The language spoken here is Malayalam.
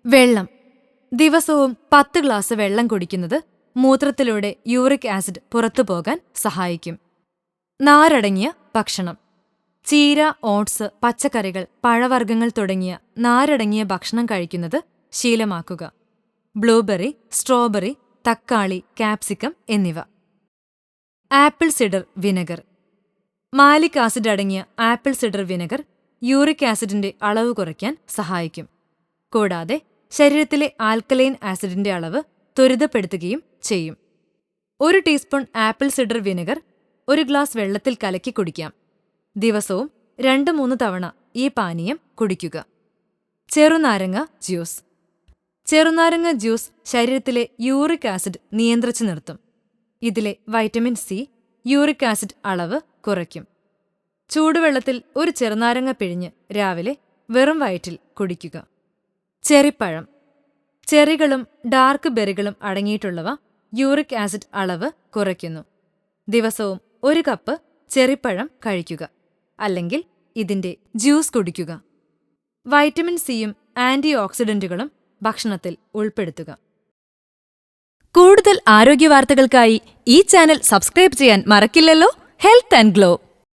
വെള്ളം. ദിവസവും 10 ഗ്ലാസ് വെള്ളം കുടിക്കുന്നത് മൂത്രത്തിലൂടെ യൂറിക് ആസിഡ് പുറത്തുപോകാൻ സഹായിക്കും. നാരടങ്ങിയ ഭക്ഷണം. ചീര, ഓട്സ്, പച്ചക്കറികൾ, പഴവർഗ്ഗങ്ങൾ തുടങ്ങിയ നാരടങ്ങിയ ഭക്ഷണം കഴിക്കുന്നത് ശീലമാക്കുക. ബ്ലൂബെറി, സ്ട്രോബെറി, തക്കാളി, കാപ്സിക്കം എന്നിവ. Apple cider vinegar. Malic acid അടങ്ങിയ ആപ്പിൾ സിഡർ വിനെഗർ യൂറിക് ആസിഡിന്റെ അളവ് കുറയ്ക്കാൻ സഹായിക്കും. കൂടാതെ ശരീരത്തിലെ ആൽക്കലൈൻ ആസിഡിന്റെ അളവ് ത്വരിതപ്പെടുത്തുകയും ചെയ്യും. 1 teaspoon apple cider vinegar 1 glass വെള്ളത്തിൽ കലക്കി കുടിക്കാം. ദിവസവും 2-3 തവണ ഈ പാനീയം കുടിക്കുക. ചെറുനാരങ്ങ ജ്യൂസ്. ചെറുനാരങ്ങ ജ്യൂസ് ശരീരത്തിലെ യൂറിക് ആസിഡ് നിയന്ത്രിച്ചു നിർത്തും. ഇതിലെ വൈറ്റമിൻ സി യൂറിക് ആസിഡ് അളവ് കുറയ്ക്കും. ചൂടുവെള്ളത്തിൽ ഒരു ചെറുനാരങ്ങ പിഴിഞ്ഞ് രാവിലെ വെറും വയറ്റിൽ കുടിക്കുക. ചെറിപ്പഴം. ചെറികളും ഡാർക്ക് ബെറികളും അടങ്ങിയിട്ടുള്ളവ യൂറിക് ആസിഡ് അളവ് കുറയ്ക്കുന്നു. ദിവസവും 1 കപ്പ് ചെറിപ്പഴം കഴിക്കുക, അല്ലെങ്കിൽ ഇതിന്റെ ജ്യൂസ് കുടിക്കുക. വൈറ്റമിൻ സിയും ആന്റി ഓക്സിഡന്റുകളും ഭക്ഷണത്തിൽ ഉൾപ്പെടുത്തുക. കൂടുതൽ ആരോഗ്യവാർത്തകൾക്കായി ഈ ചാനൽ സബ്സ്ക്രൈബ് ചെയ്യാൻ മറക്കില്ലല്ലോ. Health and glow.